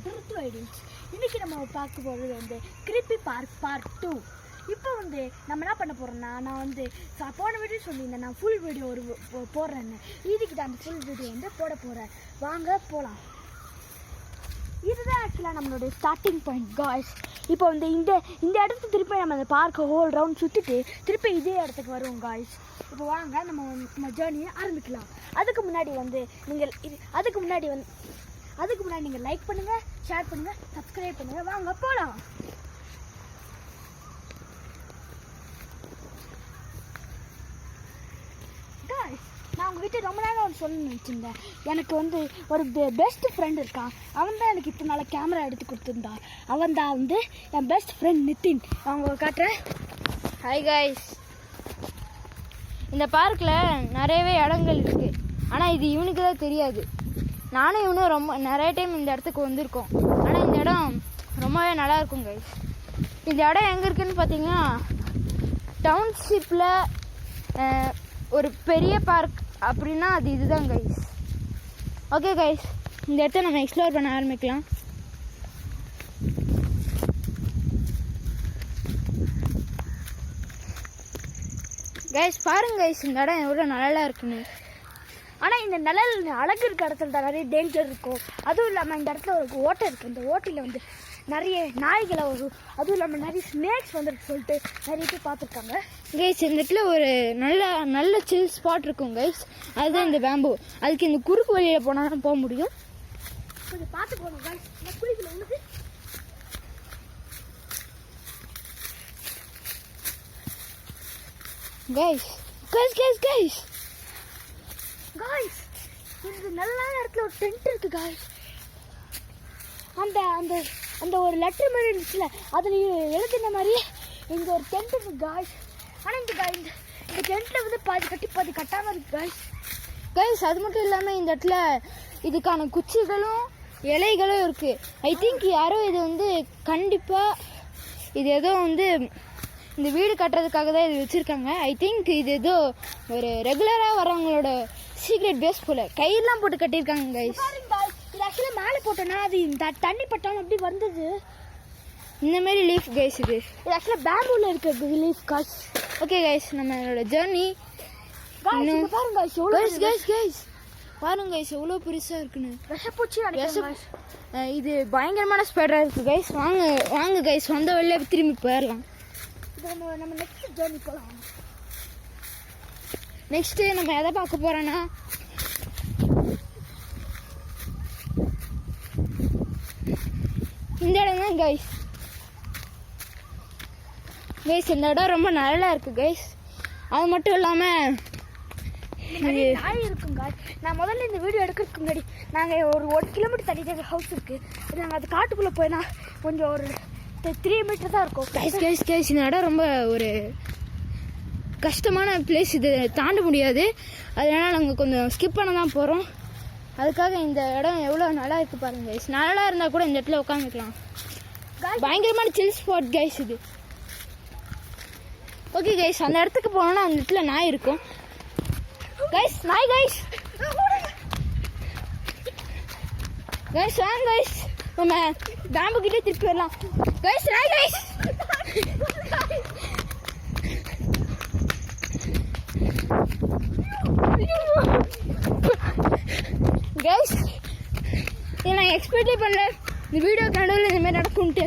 Welcome to Ritu ideals. இன்றைக்கி நம்ம பார்க்க போகிறது வந்து கிரிப்பி பார்ட் 2. இப்போ வந்து நம்ம என்ன பண்ண போகிறோம்னா, நான் வந்து போன வீடியோ சொல்லியிருந்தேன் நான் ஃபுல் வீடியோ போடுறேன்னு. இதுக்கிட்ட அந்த ஃபுல் வீடியோ வந்து போட போகிறேன். வாங்க போகலாம். இதுதான் ஆக்சுவலாக நம்மளுடைய ஸ்டார்டிங் பாயிண்ட் காய்ஸ். இப்போ வந்து இந்த இடத்துக்கு திருப்பி நம்ம அந்த பார்க்கை ஹோல் ரவுண்ட் சுற்றிட்டு திருப்பி இதே இடத்துக்கு வருவோம் காய்ஸ். இப்போ வாங்க நம்ம ஜேர்னியை ஆரம்பிக்கலாம். அதுக்கு முன்னாடி நீங்கள் லைக் பண்ணுங்கள், ஷேர் பண்ணுங்கள், சப்ஸ்கிரைப் பண்ணுங்கள். வாங்க போகலாம். காய்ஸ், நான் உங்ககிட்ட ரொம்ப நேரம் ஒன்று சொல்லணும்னு வச்சுருந்தேன். எனக்கு வந்து ஒரு பெஸ்ட் ஃப்ரெண்ட் இருக்கான். அவன் தான் எனக்கு இப்போ நாள் கேமரா எடுத்து கொடுத்துருந்தான். அவன் தான் வந்து என் பெஸ்ட் ஃப்ரெண்ட் நிதின். அவங்க காட்டுறேன். ஹாய் காய்ஸ், இந்த பார்க்கில் நிறையவே இடங்கள் இருக்குது. ஆனால் இது இவனுக்கு தான் தெரியாது. நானும் இவனும் நிறைய டைம் இந்த இடத்துக்கு வந்திருக்கோம். ஆனால் இந்த இடம் ரொம்பவே நல்லாயிருக்கும் கைஸ். இந்த இடம் எங்கே இருக்குதுன்னு பார்த்தீங்கன்னா, டவுன்ஷிப்பில் ஒரு பெரிய பார்க் அப்படின்னா அது இதுதான் கைஸ். ஓகே கைஸ், இந்த இடத்த நம்ம எக்ஸ்ப்ளோர் பண்ண ஆரம்பிக்கலாம். கைஸ் பாருங்க கைஸ், இந்த இடம் எவ்வளோ நல்லா இருக்குன்னு. ஆனால் இந்த நிழல் அழகு இருக்க இடத்துல தான் நிறைய டேஞ்சர் இருக்கும். அதுவும் இல்லாமல் இந்த இடத்துல ஒரு ஓட்டை இருக்குது. இந்த ஓட்டையில் வந்து நிறைய நாய்களை வரும். அதுவும் இல்லாமல் நிறைய ஸ்னேக்ஸ் வந்துருக்கு சொல்லிட்டு நிறைய பேர் பார்த்துருக்காங்க. கைஸ் இந்த இடத்துல ஒரு நல்ல சில் ஸ்பாட் இருக்கும் கைஸ். அதுதான் இந்த பேம்பு. அதுக்கு இந்த குறுக்கு வழியில் போனால் தான் போக முடியும். கொஞ்சம் பார்த்து போகணும் கைஸ். இந்த குளிக்கல உனக்கு guys guys guys guys guys, இந்த நல்ல இடத்துல ஒரு டென்ட் இருக்கு காய்ஸ். அந்த அந்த அந்த ஒரு லெட்டர் மாதிரி இருந்துச்சுல, அதில் எழுதின மாதிரி இங்கே ஒரு டென்ட் இருக்கு காய்ஸ். ஆனால் இந்த டென்ட்டில் வந்து பாதி கட்டி பாதி கட்டாமல் இருக்கு காய்ஸ். கைஸ் அது மட்டும் இல்லாமல் இந்த இடத்துல இதுக்கான குச்சிகளும் இலைகளும் இருக்குது. ஐ திங்க் யாரோ இது வந்து கண்டிப்பாக இது ஏதோ வந்து இந்த வீடு கட்டுறதுக்காக தான் இது வச்சுருக்காங்க. ஐ திங்க் இது ஏதோ ஒரு ரெகுலராக வரவங்களோட சீக்ரெட் பேஸ் போல் கையெல்லாம் போட்டு கட்டியிருக்காங்க கைஸ். இது ஆக்சுவலாக மேலே போட்டோன்னா அது தண்ணி பட்டாலும் அப்படி வந்தது. இந்த மாதிரி லீஃப் கைஸ். இது ஆக்சுவலாக பேம்பூவில் இருக்கிற லீஃப் காய்ஸ். ஓகே கைஸ், நம்மளோட ஜேர்னி பாருங்க கைஸ் பாருங்க கைஸ் எவ்வளோ பெருசாக இருக்குன்னு. விஷப்பூச்சி இது பயங்கரமான ஸ்பைடராக இருக்குது கைஸ். வாங்க கைஸ், வந்த வழியில திரும்பி போயிடலாம். நம்ம நெக்ஸ்ட் ஜேர்னி போகலாம். நெக்ஸ்ட்டு நம்ம எதை பார்க்க போகிறோன்னா, இந்த இடம் தான் கைஸ். இந்த இடம் ரொம்ப நல்லா இருக்குது கைஸ். அது மட்டும் இல்லாமல் நாய் இருக்குங்க. நான் முதல்ல இந்த வீடியோ எடுக்கிறதுக்கு முன்னாடி நாங்கள் ஒரு 1 கிலோமீட்டர் தள்ளி தான் ஹவுஸ் இருக்குது. நாங்கள் அது காட்டுக்குள்ளே போயினா கொஞ்சம் ஒரு 3 மீட்டர் தான் இருக்கும் கைஸ். இந்த இடம் ரொம்ப ஒரு கஷ்டமான பிளேஸ். இது தாண்ட முடியாது. அதனால் நாங்கள் கொஞ்சம் ஸ்கிப் பண்ண தான் போகிறோம். அதுக்காக இந்த இடம் எவ்வளோ நல்லா இருக்குது பாருங்க கைஸ். நல்லா இருந்தால் கூட இந்த இடத்துல உட்காந்துக்கலாம். பயங்கரமான சில் ஸ்பாட் கைஸ் இது. ஓகே கைஸ், அந்த இடத்துக்கு போனோன்னா அந்த இடத்துல நாய் இருக்கும் கைஸ். நாய் கைஸ் வாங்க கைஸ், நம்ம பேம்பு கிட்டே திருப்பி வரலாம் கைஸ். நாய் கைஸ் கைஸ், இதை நான் எக்ஸ்பெக்டே பண்ணல இந்த வீடியோ நடுவில் இந்த மாதிரி நடக்கும்ட்டு.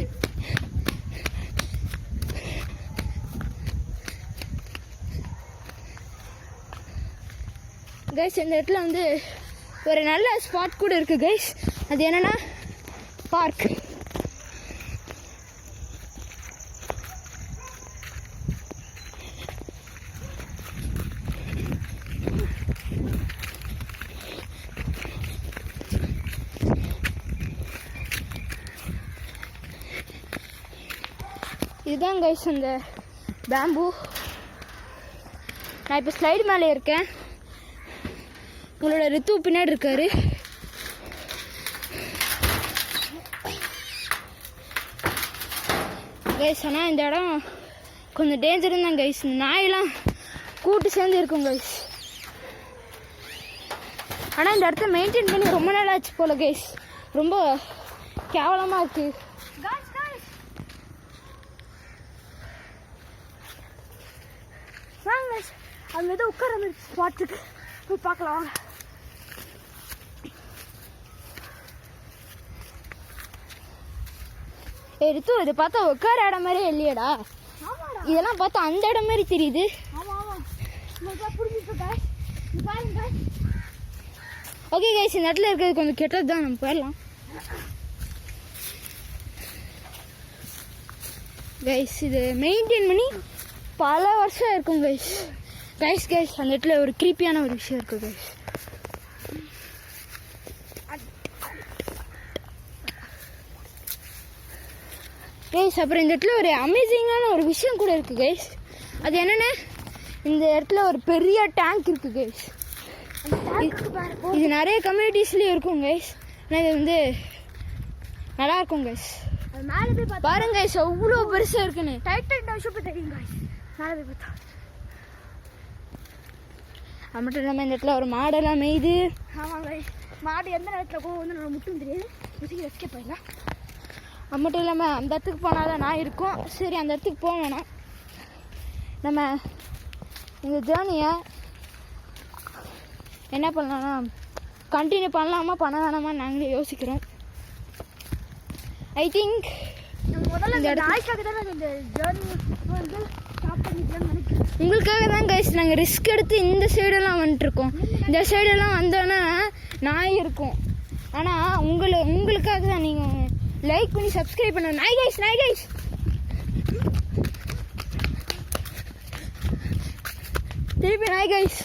கைஸ் இந்த இடத்துல வந்து ஒரு நல்ல ஸ்பாட் கூட இருக்குது கைஸ். அது என்னன்னா பார்க். இதுதான் கைஸ் அந்த பேம்பு. நான் இப்போ ஸ்லைடு மேலே இருக்கேன். உங்களோட ரித்து பின்னாடி இருக்காரு. கைஸ் ஆனால் இந்த இடம் கொஞ்சம் டேஞ்சரும் தான் கைஸ். இந்த நாயெல்லாம் கூட்டு சேர்ந்து இருக்கும் கைஸ். ஆனால் இந்த இடத்த மெயின்டைன் பண்ணி ரொம்ப நாள் ஆச்சு போல் கைஸ். ரொம்ப கேவலமாக இருக்குது. guys வாங்க guys, அங்கே ஏதோ உட்கார மாதிரி ஸ்பாட்டுக்கு போய் பார்க்கலாம் வாங்க. ரித்து இதை பார்த்தா உட்கார இடம் மாதிரியே இல்லையடா. ஆமாடா. இதெல்லாம் பார்த்தா அந்த இடம் மாதிரி தெரியுது. ஆமாம் புரிஞ்சுட்டு guys. பாருங்க guys. ஓகே கைஸ், இந்த இடத்துல இருக்கிறது கொஞ்சம் கெட்டது தான், நம்ம போயிடலாம். கைஸ் இது மெயின்டைன் பண்ணி பல வருஷம் இருக்கும் கைஸ். கைஸ் அந்த இடத்துல ஒரு க்ரீப்பியான ஒரு விஷயம் இருக்குது கைஸ். கைஸ் அப்புறம் இந்த இடத்துல ஒரு அமேசிங்கான ஒரு விஷயம் கூட இருக்குது கைஸ். அது என்னென்ன, இந்த இடத்துல ஒரு பெரிய டேங்க் இருக்குது கைஸ். இது நிறைய கம்யூனிட்டிஸ்லேயும் இருக்கும் கைஸ். ஆனால் இது வந்து நல்லா இருக்கும் கைஸ். மேலே போய் பார்த்தா பாருங்க கைஸ் அவ்வளோ பெருசாக இருக்குன்னு. டைட்டன் ஷூப்பு தெரியும் guys. மேலே போய் பார்த்தா அது மட்டும் இல்லாமல் இந்த இடத்துல ஒரு மாடெல்லாம் மேய்து. ஆமாம் guys. மாடு எந்த நேரத்தில் போகும் வந்து நம்ம முட்டும் தெரியாது. முதுகி எஸ்கேப் ஆயிடலாம். அது மட்டும் இல்லாமல் அந்த இடத்துக்கு போனால் தான் நான் இருக்கோம். சரி அந்த இடத்துக்கு போக வேணாம். நம்ம இந்த ஜேர்னியை என்ன பண்ணலாம்னா கண்டினியூ பண்ணலாமா பண்ண வேணாமா நாங்களே யோசிக்கிறோம். ஐ திங்க் முதல்ல இந்த நாய்க்காக தான் நாங்கள் இந்த ஜேர்னி வந்து ஸ்டாப் பண்ணிக்கலாம்னு நினைக்கிறேன். உங்களுக்காக தான் கைஸ் நாங்கள் ரிஸ்க் எடுத்து இந்த சைடெல்லாம் வந்துட்டுருக்கோம். இந்த சைடெல்லாம் வந்தோன்னா நாய் இருக்கும். ஆனால் உங்களுக்காக தான் நீங்கள் லைக் பண்ணி சப்ஸ்கிரைப் பண்ண. நாய் கைஸ் திருப்பி நாய் கைஸ்.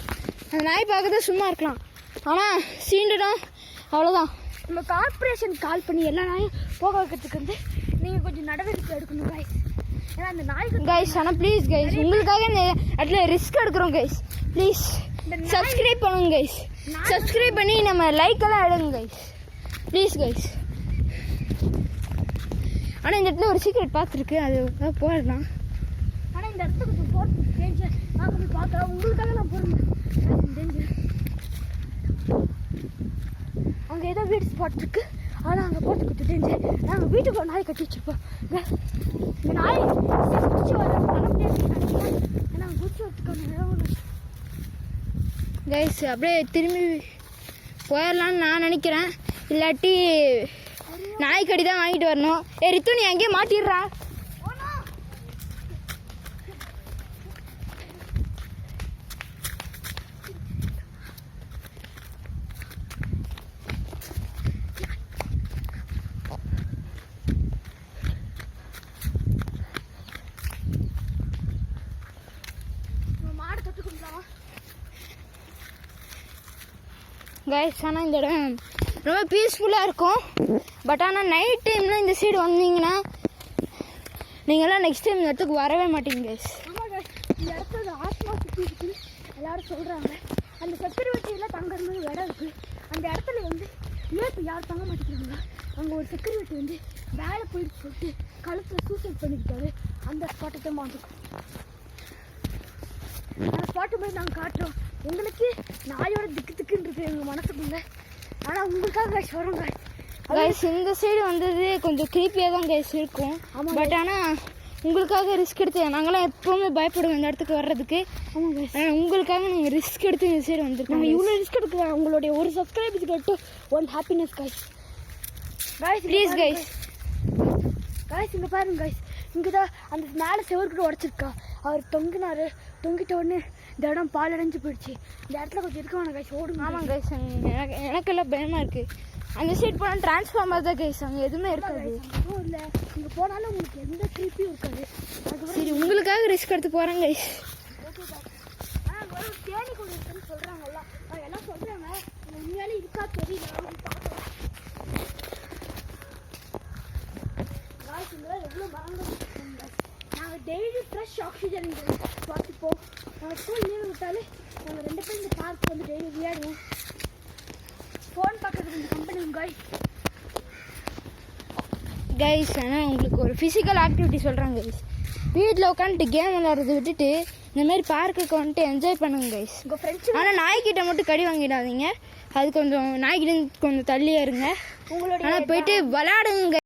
அந்த நாய் பார்க்க தான் சும்மா இருக்கலாம், ஆனால் சீண்டுடும் அவ்வளோதான். நம்ம கார்பரேஷன் கால் பண்ணி எல்லா நாயும் போக வைக்கிறதுக்கு வந்து நீங்கள் கொஞ்சம் நடவடிக்கை எடுக்கணும் guys. ஏன்னா அந்த நாய்க்கு கைஸ் ஆனால் ப்ளீஸ் கைஸ் உங்களுக்காக இந்த இடத்துல ரிஸ்க் எடுக்கிறோம் கைஸ். ப்ளீஸ் சப்ஸ்கிரைப் பண்ணுங்க கைஸ். சப்ஸ்கிரைப் பண்ணி நம்ம லைக் எல்லாம் எடுங்க கைஸ் ப்ளீஸ் கைஸ். ஆனால் இந்த இடத்துல ஒரு சீக்ரெட் பார்த்துருக்கு, அது போயிடலாம். ஆனால் இந்த இடத்துக்கு கொஞ்சம் போகிறது டேஞ்சர். நான் போய் பார்க்குறேன், உங்களுக்காக நான் போகிறேன் டேஞ்சர். அங்கே ஏதோ வீடு ஸ்பாட் இருக்குது, ஆனால் அங்கே போகிறது கொஞ்சம் டேஞ்சர். நாங்கள் வீட்டுக்கு ஒரு நாய் கட்டி வச்சுருப்போம். இந்த நாய் குச்சி வர பண்ண முடியாது. ஏன்னா குச்சி வரத்துக்கான இடம் ஒன்று கைஸ் அப்படியே திரும்பி போயிடலான்னு நான் நினைக்கிறேன். இல்லாட்டி நாய்க்கடி தான் வாங்கிட்டு வரணும். ரித்து நீ அங்கேயே மாட்டிடுறா. மாடு தொட்டுக்கலாம் கைஸ். ஆனால் இந்த இடம் ரொம்ப பீஸ்ஃபுல்லாக இருக்கும். பட் ஆனால் நைட் டைமில் இந்த சைடு வந்தீங்கன்னா நீங்களாம் நெக்ஸ்ட் டைம் இந்த இடத்துக்கு வரவே மாட்டீங்க கைஸ். ஆமாம் guys. இந்த இடத்துல ஆத்மா சுற்றி இருக்குன்னு எல்லாரும் சொல்கிறாங்க. அந்த செக்யூரிட்டியில் தங்குற மாதிரி இடம் இருக்குது. அந்த இடத்துல வந்து ஏன் யாரும் தங்க மாட்டேங்கிறாங்க. அங்கே ஒரு செக்யூரிட்டி வந்து வேலை போயிட்டு சொல்லிட்டு கழுத்தில் சூசைட் பண்ணிக்கிட்டாரு. அந்த ஸ்பாட்டை தான் மாட்டுக்கும். அந்த ஸ்பாட்டு மாதிரி நாங்கள் காட்டுறோம். எங்களுக்கு நாயோட திக்குன்னு இருக்குது எங்கள் மனசுக்குள்ள. ஆனால் உங்களுக்காக guys வரோம் guys. கைஸ் இந்த சைடு வந்தது கொஞ்சம் க்ரீப்பியாக தான் கைஸ் இருக்கும். பட் ஆனால் உங்களுக்காக ரிஸ்க் எடுத்து நாங்களாம் எப்போவுமே பயப்படுவோம் இந்த இடத்துக்கு வர்றதுக்கு. ஆனால் உங்களுக்காக நாங்கள் ரிஸ்க் எடுத்து இந்த சைடு வந்துருக்கோம். நாங்கள் இவ்வளோ ரிஸ்க் எடுக்கிறோம். உங்களுடைய ஒரு சப்ஸ்கிரைபுக்கு கேட்டு one happiness guys. Please guys. இங்கே பாருங்க guys. இங்கே தான் அந்த மேலே செவர்கிட்ட உடச்சிருக்கா. அவர் தொங்கினார். தொங்கிட்ட உடனே இந்த இடம் பால் அடைஞ்சு போயிடுச்சு. இந்த இடத்துல கொஞ்சம் இருக்க வேணாம் guys. ஓடுங்க. ஆமாம் கைஸ் எனக்கெல்லாம் பயமாக இருக்குது. அந்த சைட் போனால் டிரான்ஸ்ஃபார்மர் தான் கைஸ், அங்கே எதுவுமே இருக்காது. எதுவும் இல்லை. இங்கே போனாலும் உங்களுக்கு எந்த ட்ரிப்பியும் இருக்காது. சரி உங்களுக்காக ரிஸ்க் எடுத்து போகிறேன் கைஸ். Okay guys. ஆனால் ஒரு தேனி கொண்டு இருக்குன்னு சொல்கிறாங்கல்ல, எல்லாம் சொல்கிறாங்க. உண்மையாலே இருக்கா தெரியல. பார்க்கலாம் guys. இங்கே எவ்வளோ மரங்கள் guys. நாங்கள் டெய்லி ஃப்ரெஷ் ஆக்சிஜன் பார்த்துப்போம். நாங்கள் ஸ்கூல் லீவ் விட்டாலே நாங்கள் 2 பேரும் இந்த பார்க் வந்து டெய்லி விளையாடுவோம். ஃபோன் பார்க்குறது இந்த கம்பெனி கைஸ். ஆனால் உங்களுக்கு ஒரு ஃபிசிக்கல் ஆக்டிவிட்டி சொல்கிறாங்க கைஸ். வீட்டில் உட்காந்துட்டு கேம் விளையாடுறதை விட்டுட்டு இந்த மாதிரி பார்க்குக்கு வந்துட்டு என்ஜாய் பண்ணுங்க கைஸ். உங்கள் ஃப்ரெண்ட்ஸ். ஆனால் நாய்க்கிட்ட மட்டும் கடி வாங்கிடாதீங்க. அது கொஞ்சம் நாய்க்கிட்ட கொஞ்சம் தள்ளியே இருங்க. உங்களுடைய ஆனால் போயிட்டு விளையாடுங்க.